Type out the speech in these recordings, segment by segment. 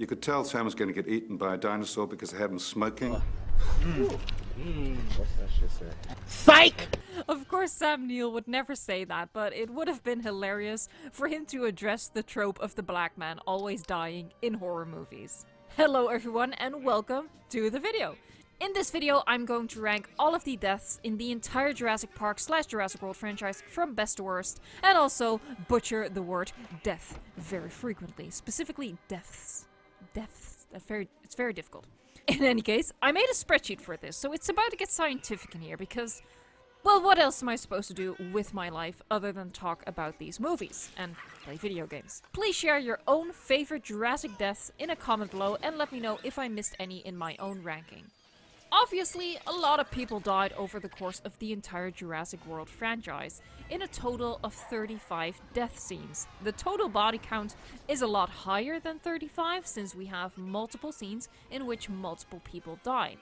You could tell Sam was going to get eaten by a dinosaur because they had him smoking. What's that shit say? Psych! Of course Sam Neill would never say that, but it would have been hilarious for him to address the trope of the black man always dying in horror movies. Hello everyone and welcome to the video. In this video I'm going to rank all of the deaths in the entire Jurassic Park / Jurassic World franchise from best to worst, and also butcher the word death very frequently, specifically deaths. It's very difficult. In any case, I made a spreadsheet for this, so it's about to get scientific in here because, well, what else am I supposed to do with my life other than talk about these movies and play video games? Please share your own favorite Jurassic deaths in a comment below and let me know if I missed any in my own ranking. Obviously, a lot of people died over the course of the entire Jurassic World franchise, in a total of 35 death scenes. The total body count is a lot higher than 35 since we have multiple scenes in which multiple people die.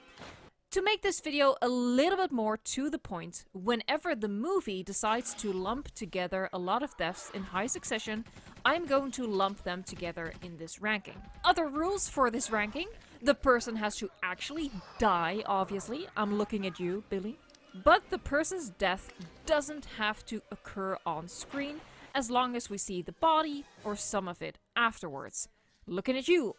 To make this video a little bit more to the point, whenever the movie decides to lump together a lot of deaths in high succession, I'm going to lump them together in this ranking. Other rules for this ranking: the person has to actually die, obviously. I'm looking at you, Billy. But the person's death doesn't have to occur on screen as long as we see the body or some of it afterwards. Looking at you,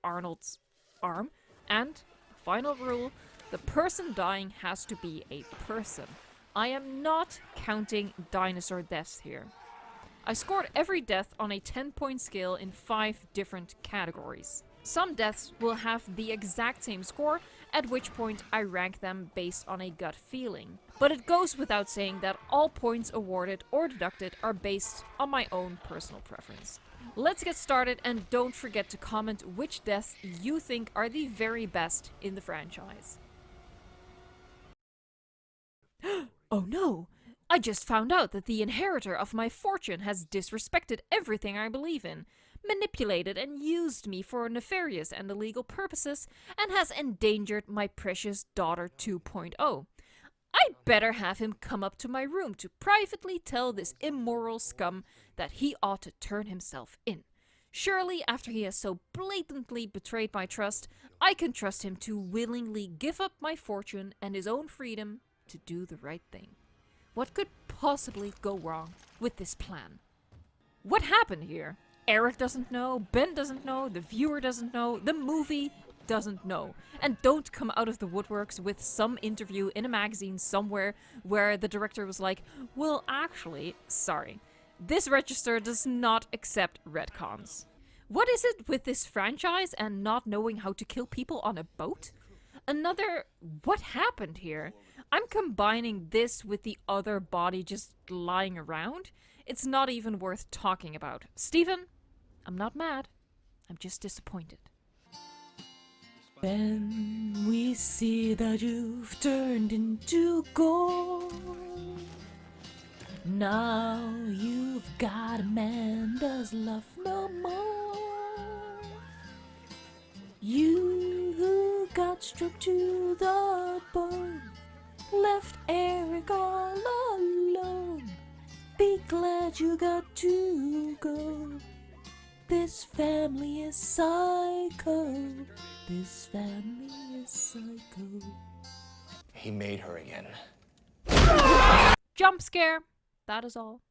Arnold's arm. And final rule: the person dying has to be a person. I am not counting dinosaur deaths here. I scored every death on a 10-point scale in 5 different categories. Some deaths will have the exact same score, at which point I rank them based on a gut feeling. But it goes without saying that all points awarded or deducted are based on my own personal preference. Let's get started, and don't forget to comment which deaths you think are the very best in the franchise. Oh no! I just found out that the inheritor of my fortune has disrespected everything I believe in, manipulated and used me for nefarious and illegal purposes, and has endangered my precious daughter 2.0. I better have him come up to my room to privately tell this immoral scum that he ought to turn himself in. Surely, after he has so blatantly betrayed my trust, I can trust him to willingly give up my fortune and his own freedom to do the right thing. What could possibly go wrong with this plan? What happened here? Eric doesn't know, Ben doesn't know, the viewer doesn't know, the movie doesn't know. And don't come out of the woodworks with some interview in a magazine somewhere where the director was like, well, actually, sorry. This register does not accept retcons. What is it with this franchise and not knowing how to kill people on a boat? Another, what happened here? I'm combining this with the other body just lying around. It's not even worth talking about. Steven, I'm not mad. I'm just disappointed. When we see that you've turned into gold, now you've got a man does love no more. You who got stripped to the bone, left Eric all alone. Be glad you got to go. This family is psycho. This family is psycho. He made her again. Jump scare. That is all.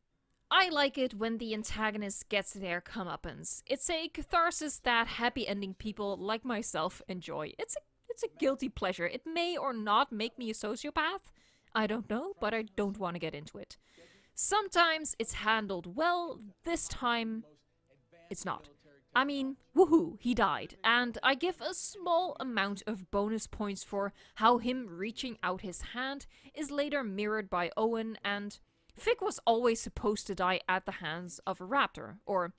I like it when the antagonist gets their comeuppance. It's a catharsis that happy ending people like myself enjoy. It's a guilty pleasure. It may or not make me a sociopath. I don't know, but I don't want to get into it. Sometimes it's handled well, this time it's not. I mean, woohoo, he died, and I give a small amount of bonus points for how him reaching out his hand is later mirrored by Owen, and Vic was always supposed to die at the hands of a raptor, or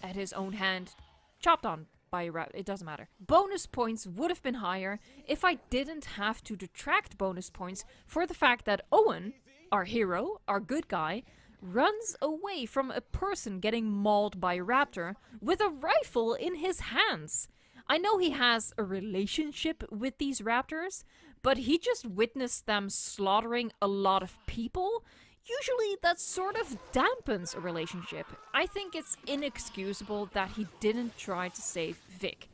at his own hand, chopped on by a raptor, it doesn't matter. Bonus points would have been higher if I didn't have to detract bonus points for the fact that Owen, our hero, our good guy, runs away from a person getting mauled by a raptor with a rifle in his hands. I know he has a relationship with these raptors, but he just witnessed them slaughtering a lot of people. usually that sort of dampens a relationship. I think it's inexcusable that he didn't try to save Vic.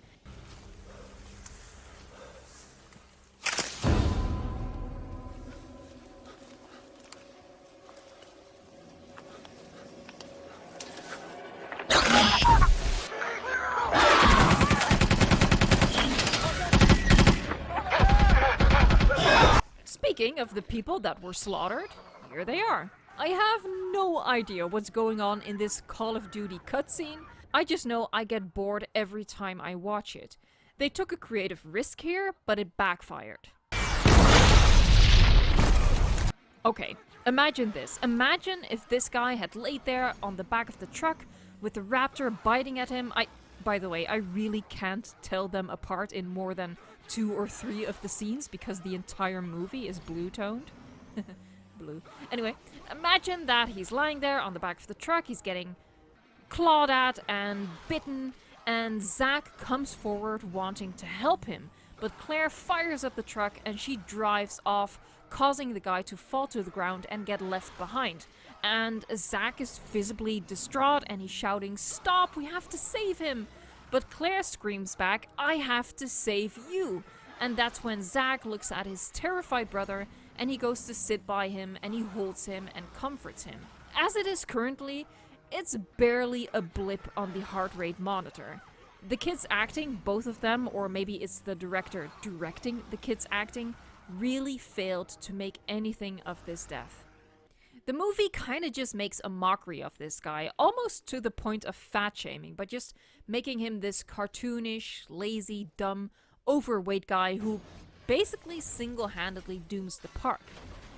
Speaking of the people that were slaughtered, here they are. I have no idea what's going on in this Call of Duty cutscene. I just know I get bored every time I watch it. They took a creative risk here, but it backfired. Okay, imagine this. Imagine if this guy had laid there on the back of the truck with the raptor biting at him. By the way, I really can't tell them apart in more than 2 or 3 of the scenes because the entire movie is blue-toned. Blue. Anyway, imagine that he's lying there on the back of the truck, he's getting clawed at and bitten, and Zach comes forward wanting to help him. But Claire fires up the truck and she drives off, causing the guy to fall to the ground and get left behind. And Zach is visibly distraught and he's shouting, "Stop, we have to save him!" But Claire screams back, "I have to save you!" And that's when Zach looks at his terrified brother and he goes to sit by him and he holds him and comforts him. As it is currently, it's barely a blip on the heart rate monitor. The kids acting, both of them, or maybe it's the director directing the kids acting, really failed to make anything of this death. The movie kinda just makes a mockery of this guy, almost to the point of fat-shaming, but just making him this cartoonish, lazy, dumb, overweight guy who basically single-handedly dooms the park.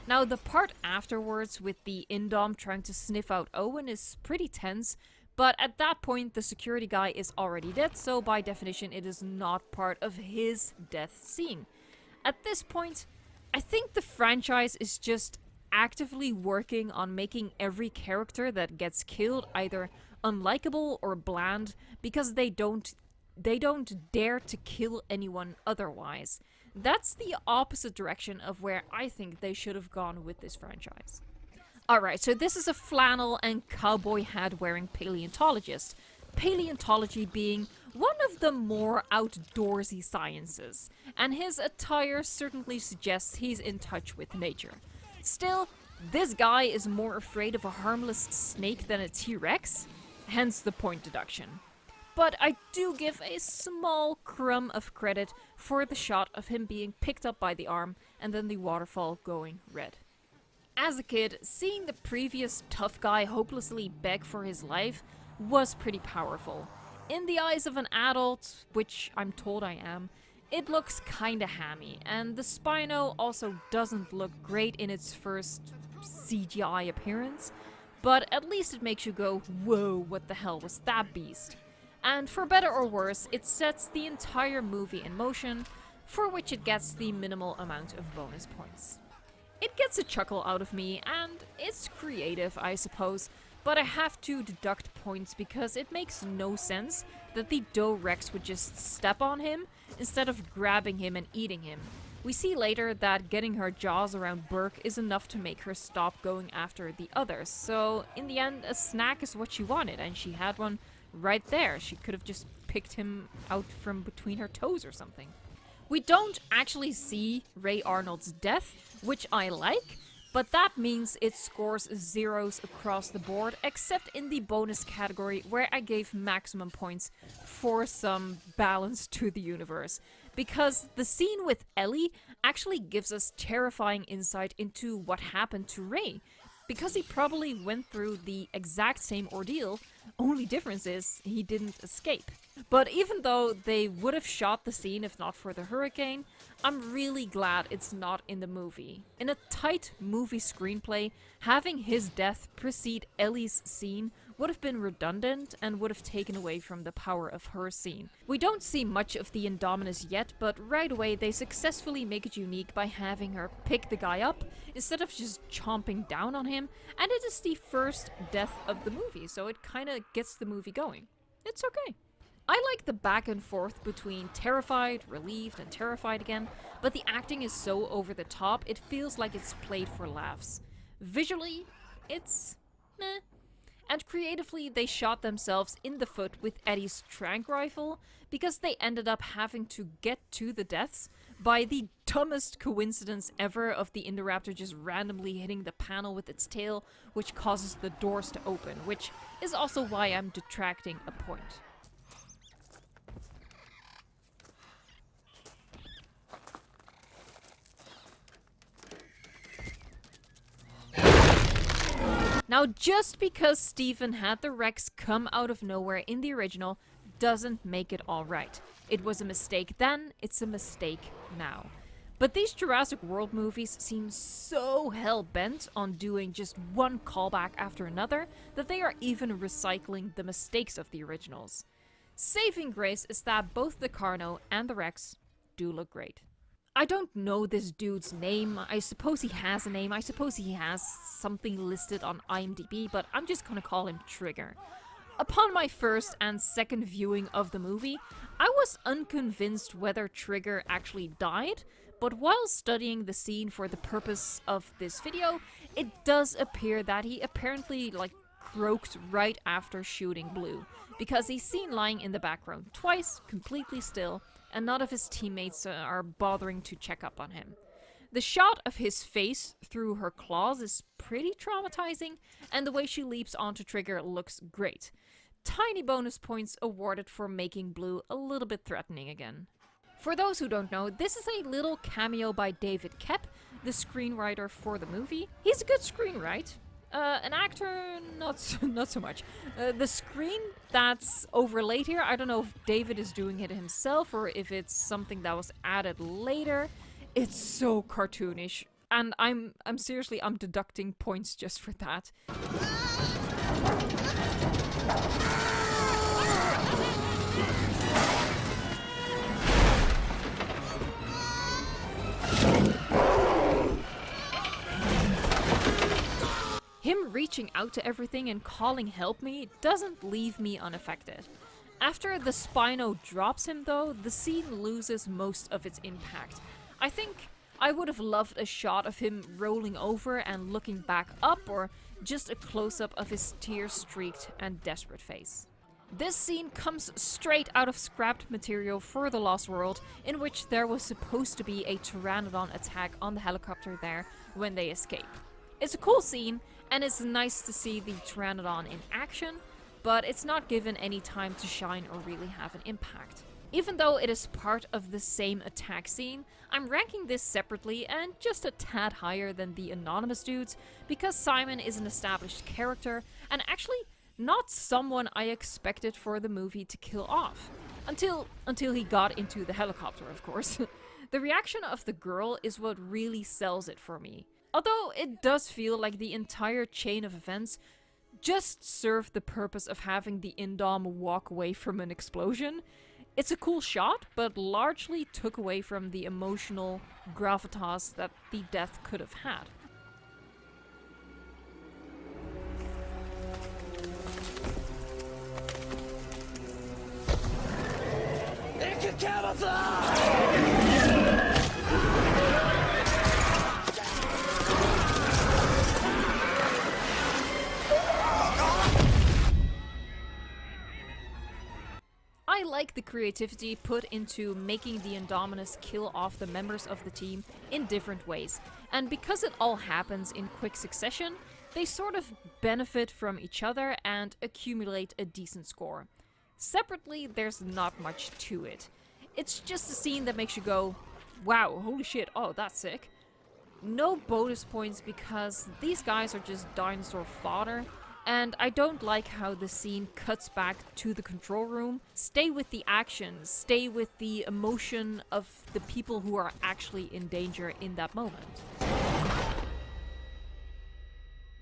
Now, the part afterwards with the Indom trying to sniff out Owen is pretty tense, but at that point the security guy is already dead, so by definition it is not part of his death scene. At this point, I think the franchise is just actively working on making every character that gets killed either unlikable or bland because they don't dare to kill anyone otherwise. That's the opposite direction of where I think they should have gone with this franchise. Alright, so this is a flannel and cowboy hat wearing paleontologist. Paleontology being one of the more outdoorsy sciences, and his attire certainly suggests he's in touch with nature. Still, this guy is more afraid of a harmless snake than a T-Rex, hence the point deduction. But I do give a small crumb of credit for the shot of him being picked up by the arm and then the waterfall going red. As a kid, seeing the previous tough guy hopelessly beg for his life was pretty powerful. In the eyes of an adult, which I'm told I am, it looks kinda hammy, and the Spino also doesn't look great in its first CGI appearance, but at least it makes you go, whoa, what the hell was that beast? And for better or worse, it sets the entire movie in motion, for which it gets the minimal amount of bonus points. It gets a chuckle out of me, and it's creative, I suppose, but I have to deduct points because it makes no sense that the Doe Rex would just step on him instead of grabbing him and eating him. We see later that getting her jaws around Burke is enough to make her stop going after the others, so in the end a snack is what she wanted, and she had one right there. She could have just picked him out from between her toes or something. We don't actually see Ray Arnold's death, which I like, but that means it scores zeros across the board, except in the bonus category where I gave maximum points for some balance to the universe. Because the scene with Ellie actually gives us terrifying insight into what happened to Ray. Because he probably went through the exact same ordeal, only difference is he didn't escape. But even though they would have shot the scene if not for the hurricane, I'm really glad it's not in the movie. In a tight movie screenplay, having his death precede Ellie's scene would have been redundant and would have taken away from the power of her scene. We don't see much of the Indominus yet, but right away they successfully make it unique by having her pick the guy up instead of just chomping down on him, and it is the first death of the movie, so it kinda gets the movie going. It's okay. I like the back and forth between terrified, relieved, and terrified again, but the acting is so over the top, it feels like it's played for laughs. Visually, it's meh. And creatively, they shot themselves in the foot with Eddie's tranq rifle because they ended up having to get to the deaths by the dumbest coincidence ever of the Indoraptor just randomly hitting the panel with its tail, which causes the doors to open, which is also why I'm detracting a point. Now, just because Stephen had the Rex come out of nowhere in the original doesn't make it alright. It was a mistake then, it's a mistake now. But these Jurassic World movies seem so hell-bent on doing just one callback after another that they are even recycling the mistakes of the originals. Saving grace is that both the Carno and the Rex do look great. I don't know this dude's name. I suppose he has a name. I suppose he has something listed on IMDb, but I'm just gonna call him Trigger. Upon my first and second viewing of the movie, I was unconvinced whether Trigger actually died, but while studying the scene for the purpose of this video, it does appear that he apparently croaked right after shooting Blue, because he's seen lying in the background twice, completely still, and none of his teammates are bothering to check up on him. The shot of his face through her claws is pretty traumatizing, and the way she leaps onto Trigger looks great. Tiny bonus points awarded for making Blue a little bit threatening again. For those who don't know, this is a little cameo by David KOEPP, the screenwriter for the movie. He's a good screenwriter. An actor, not so much. The screen that's overlaid here, I don't know if David is doing it himself or if it's something that was added later. It's so cartoonish, and I'm seriously, I'm deducting points just for that. Him reaching out to everything and calling help me doesn't leave me unaffected. After the Spino drops him though, the scene loses most of its impact. I think I would have loved a shot of him rolling over and looking back up, or just a close-up of his tear-streaked and desperate face. This scene comes straight out of scrapped material for The Lost World, in which there was supposed to be a Pteranodon attack on the helicopter there when they escape. It's a cool scene, and it's nice to see the Pteranodon in action, but it's not given any time to shine or really have an impact. Even though it is part of the same attack scene, I'm ranking this separately and just a tad higher than the anonymous dudes, because Simon is an established character, and actually not someone I expected for the movie to kill off. Until he got into the helicopter, of course. The reaction of the girl is what really sells it for me. Although it does feel like the entire chain of events just served the purpose of having the Indom walk away from an explosion. It's a cool shot, but largely took away from the emotional gravitas that the death could have had. It can camouflage! I like the creativity put into making the Indominus kill off the members of the team in different ways, and because it all happens in quick succession, they sort of benefit from each other and accumulate a decent score. Separately, there's not much to it. It's just a scene that makes you go, wow, holy shit, oh, that's sick. No bonus points because these guys are just dinosaur fodder, and I don't like how the scene cuts back to the control room. Stay with the action, stay with the emotion of the people who are actually in danger in that moment.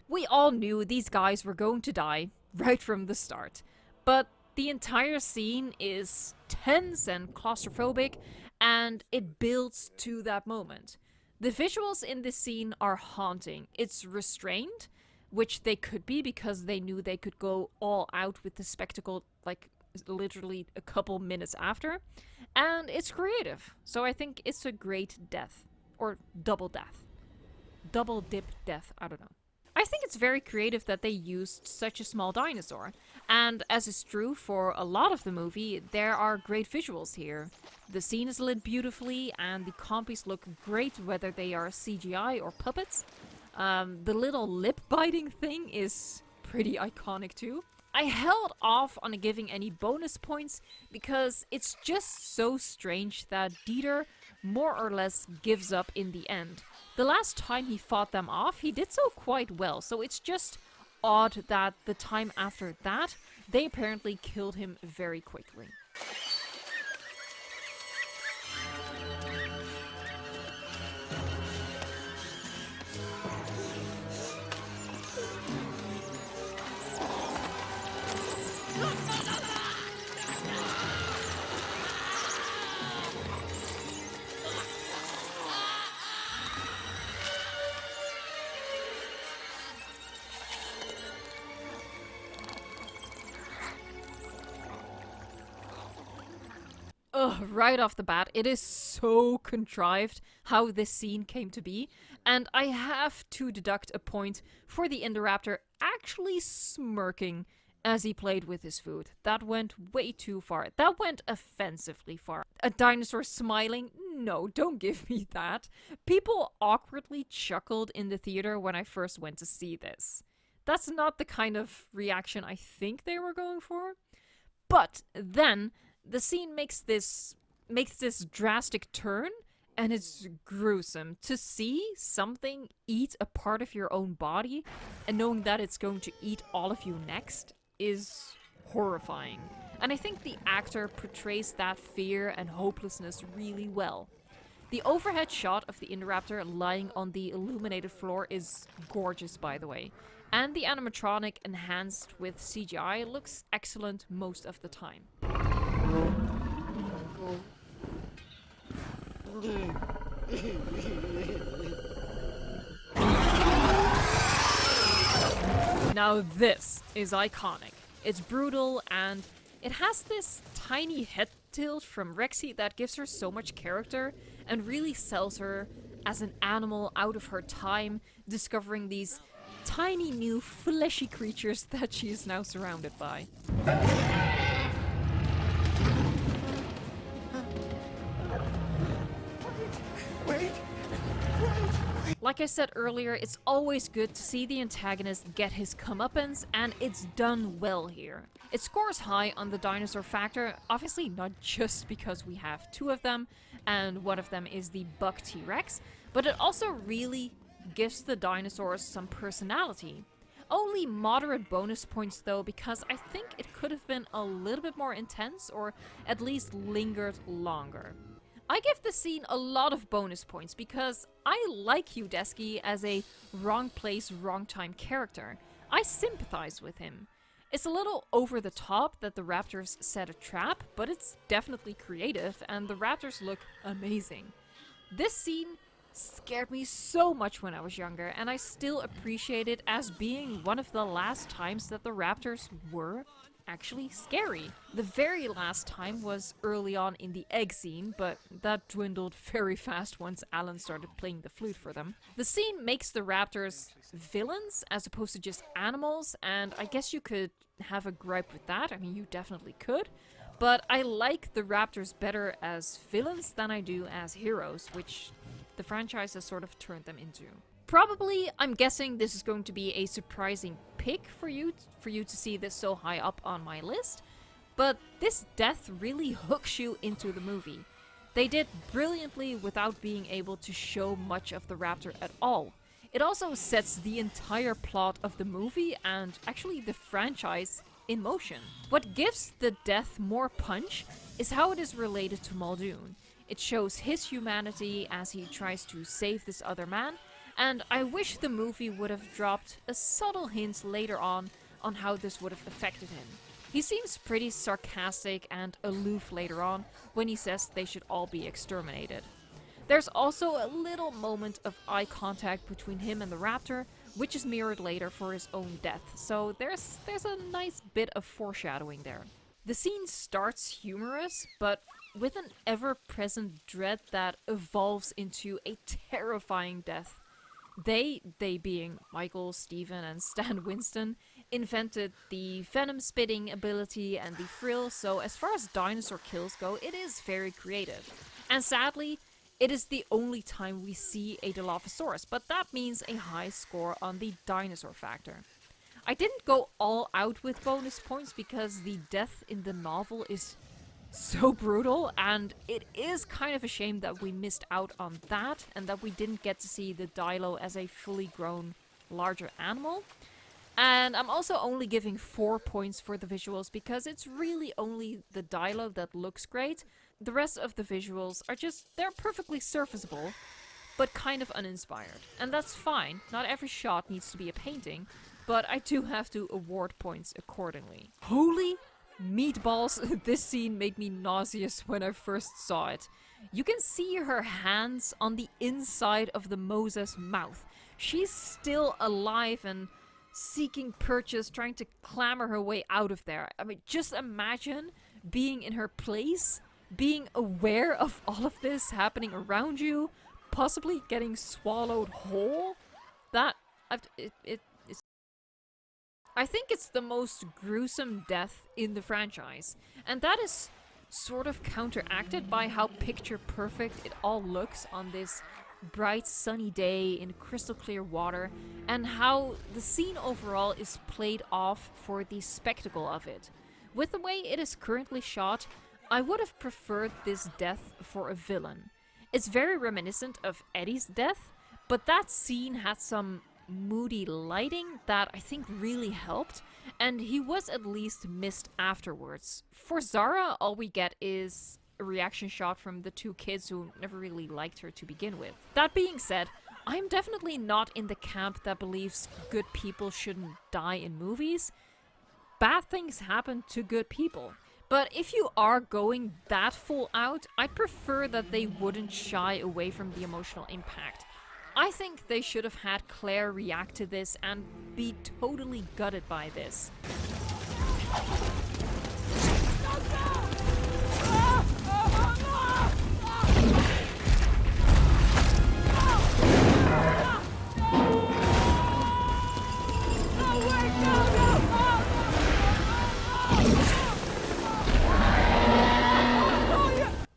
We all knew these guys were going to die right from the start, but the entire scene is tense and claustrophobic, and it builds to that moment. The visuals in this scene are haunting. It's restrained, which they could be because they knew they could go all out with the spectacle like literally a couple minutes after, and it's creative, so I think it's a great death, or double death. Double dip death, I don't know. I think it's very creative that they used such a small dinosaur. And as is true for a lot of the movie, there are great visuals here. The scene is lit beautifully and the compies look great whether they are CGI or puppets. The little lip biting thing is pretty iconic too. I held off on giving any bonus points because it's just so strange that Dieter more or less gives up in the end. The last time he fought them off, he did so quite well, so it's just odd that the time after that, they apparently killed him very quickly. Right off the bat, it is so contrived how this scene came to be, and I have to deduct a point for the Indoraptor actually smirking as he played with his food. That went way too far. That went offensively far. A dinosaur smiling? No, don't give me that. People awkwardly chuckled in the theater when I first went to see this. That's not the kind of reaction I think they were going for. But then the scene makes this drastic turn, and it's gruesome. To see something eat a part of your own body and knowing that it's going to eat all of you next is horrifying. And I think the actor portrays that fear and hopelessness really well. The overhead shot of the Indoraptor lying on the illuminated floor is gorgeous, by the way. And the animatronic enhanced with CGI looks excellent most of the time. Now this is iconic. It's brutal and it has this tiny head tilt from Rexy that gives her so much character and really sells her as an animal out of her time, discovering these tiny new fleshy creatures that she is now surrounded by. Like I said earlier, it's always good to see the antagonist get his comeuppance, and it's done well here. It scores high on the dinosaur factor, obviously not just because we have two of them, and one of them is the buck T-Rex, but it also really gives the dinosaurs some personality. Only moderate bonus points though, because I think it could have been a little bit more intense, or at least lingered longer. I give the scene a lot of bonus points because I like UDESKY as a wrong place, wrong time character. I sympathize with him. It's a little over the top that the raptors set a trap, but it's definitely creative and the raptors look amazing. This scene scared me so much when I was younger, and I still appreciate it as being one of the last times that the raptors were actually scary. The very last time was early on in the egg scene, but that dwindled very fast once Alan started playing the flute for them. The scene makes the raptors villains as opposed to just animals, and I guess you could have a gripe with that. I mean, you definitely could. But I like the raptors better as villains than I do as heroes, which the franchise has sort of turned them into. Probably, I'm guessing this is going to be a surprising pick for you to see this so high up on my list, but this death really hooks you into the movie. They did brilliantly without being able to show much of the raptor at all. It also sets the entire plot of the movie and actually the franchise in motion. What gives the death more punch is how it is related to Muldoon. It shows his humanity as he tries to save this other man, and I wish the movie would have dropped a subtle hint later on how this would have affected him. He seems pretty sarcastic and aloof later on when he says they should all be exterminated. There's also a little moment of eye contact between him and the raptor, which is mirrored later for his own death, so there's a nice bit of foreshadowing there. The scene starts humorous, but with an ever-present dread that evolves into a terrifying death. They being Michael, Steven, and Stan Winston, invented the venom-spitting ability and the frill, so as far as dinosaur kills go, it is very creative. And sadly, it is the only time we see a Dilophosaurus, but that means a high score on the dinosaur factor. I didn't go all out with bonus points because the death in the novel is so brutal, and it is kind of a shame that we missed out on that and that we didn't get to see the Dilo as a fully grown larger animal. And I'm also only giving 4 points for the visuals because it's really only the Dilo that looks great. The rest of the visuals are just, they're perfectly serviceable, but kind of uninspired. And that's fine, not every shot needs to be a painting, but I do have to award points accordingly. Holy meatballs, this scene made me nauseous when I first saw it. You can see her hands on the inside of the Mosa's mouth. She's still alive and seeking purchase, trying to clamber her way out of there. I mean, just imagine being in her place, being aware of all of this happening around you, possibly getting swallowed whole. I think it's the most gruesome death in the franchise, and that is sort of counteracted by how picture perfect it all looks on this bright sunny day in crystal clear water, and how the scene overall is played off for the spectacle of it. With the way it is currently shot, I would have preferred this death for a villain. It's very reminiscent of Eddie's death, but that scene had some moody lighting that I think really helped, and he was at least missed afterwards. For Zara, all we get is a reaction shot from the two kids who never really liked her to begin with. That being said, I'm definitely not in the camp that believes good people shouldn't die in movies. Bad things happen to good people. But if you are going that full out, I'd prefer that they wouldn't shy away from the emotional impact. I think they should have had Claire react to this and be totally gutted by this.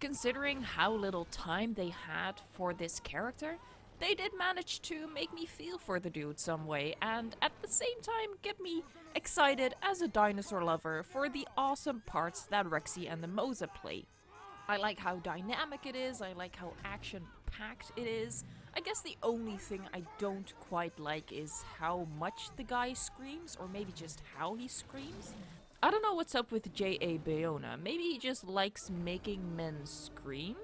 Considering how little time they had for this character, they did manage to make me feel for the dude some way, and at the same time get me excited as a dinosaur lover for the awesome parts that Rexy and the Mosa play. I like how dynamic it is, I like how action-packed it is. I guess the only thing I don't quite like is how much the guy screams, or maybe just how he screams. I don't know what's up with J.A. Bayona. Maybe he just likes making men scream?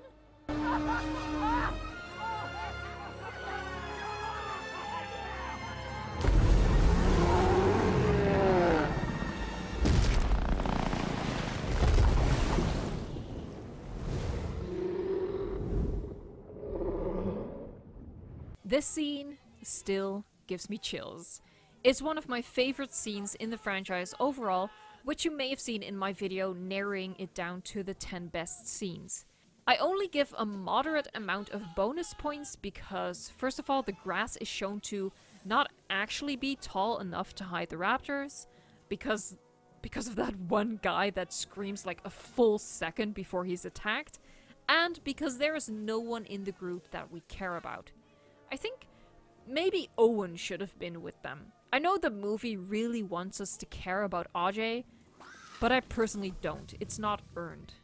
This scene still gives me chills. It's one of my favorite scenes in the franchise overall, which you may have seen in my video narrowing it down to the 10 best scenes. I only give a moderate amount of bonus points because, first of all, the grass is shown to not actually be tall enough to hide the raptors, because of that one guy that screams like a full second before he's attacked, and because there is no one in the group that we care about. I think maybe Owen should have been with them. I know the movie really wants us to care about Ajay, but I personally don't. It's not earned.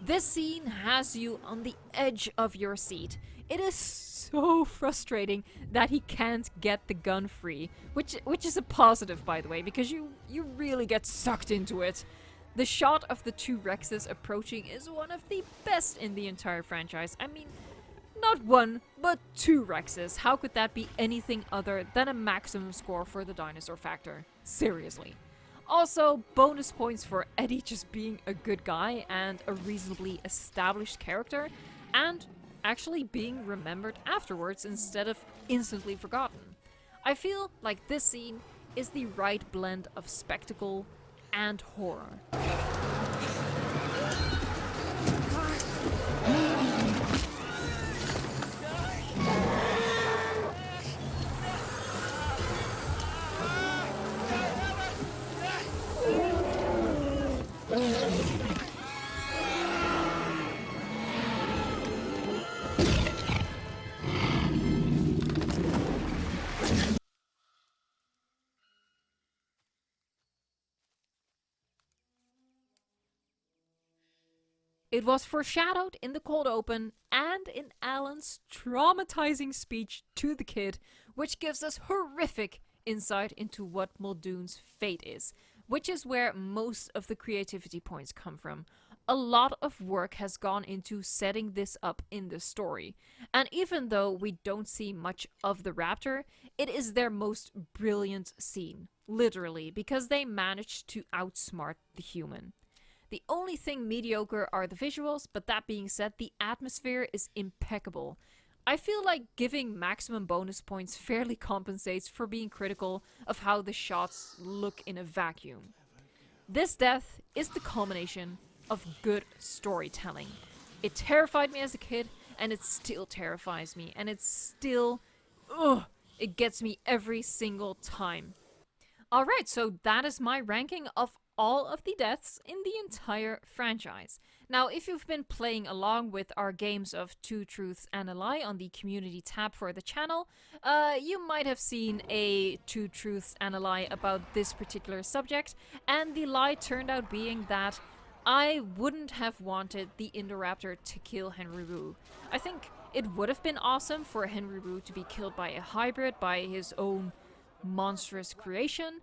This scene has you on the edge of your seat. It is so frustrating that he can't get the gun free, which is a positive, by the way, because you really get sucked into it. The shot of the two Rexes approaching is one of the best in the entire franchise. I mean, not one, but two Rexes. How could that be anything other than a maximum score for the dinosaur factor? Seriously. Also, bonus points for Eddie just being a good guy and a reasonably established character, and actually being remembered afterwards instead of instantly forgotten. I feel like this scene is the right blend of spectacle and horror. It was foreshadowed in the cold open and in Alan's traumatizing speech to the kid, which gives us horrific insight into what Muldoon's fate is, which is where most of the creativity points come from. A lot of work has gone into setting this up in the story, and even though we don't see much of the raptor, it is their most brilliant scene, literally, because they managed to outsmart the human. The only thing mediocre are the visuals, but that being said, the atmosphere is impeccable. I feel like giving maximum bonus points fairly compensates for being critical of how the shots look in a vacuum. This death is the culmination of good storytelling. It terrified me as a kid, and it still terrifies me, and it's still... it gets me every single time. Alright, so that is my ranking of all of the deaths in the entire franchise. Now, if you've been playing along with our games of Two Truths and a Lie on the community tab for the channel, you might have seen a Two Truths and a Lie about this particular subject, and the lie turned out being that I wouldn't have wanted the Indoraptor to kill Henry Wu. I think it would have been awesome for Henry Wu to be killed by a hybrid, by his own monstrous creation,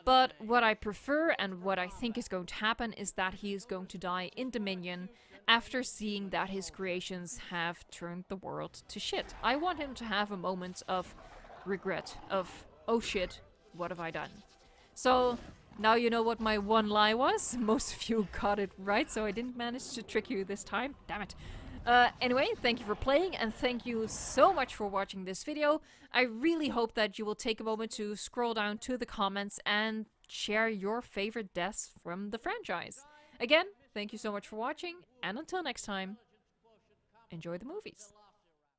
but what I prefer and what I think is going to happen is that he is going to die in Dominion after seeing that his creations have turned the world to shit. I want him to have a moment of regret, of, oh shit, what have I done? So, now you know what my one lie was. Most of you got it right, so I didn't manage to trick you this time. Damn it. Anyway, thank you for playing, and thank you so much for watching this video. I really hope that you will take a moment to scroll down to the comments and share your favorite deaths from the franchise. Again, thank you so much for watching, and until next time, enjoy the movies.